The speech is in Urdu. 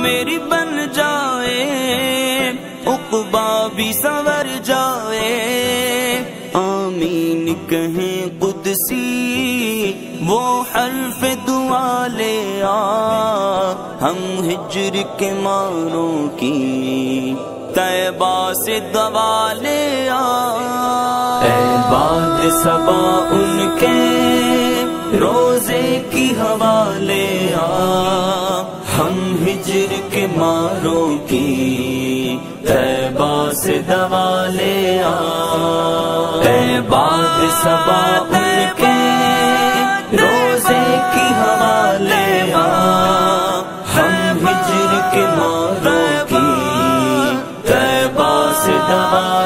میری بن جائے، عقبہ بھی سنور جائے، آمین کہیں قدسی وہ حرف دعا لے آ، ہم ہجر کے ماروں کی طیبہ سے دوا لے آ، اے باد صبا ان کے روزے کی ہوا لے آ، ہم ہجر کے ماروں کی طیبہ سے دوا لے آ، اے باد صبا ان کے روزے کی ہوا لے آ، ہم ہجر کے ماروں کی طیبہ سے دوا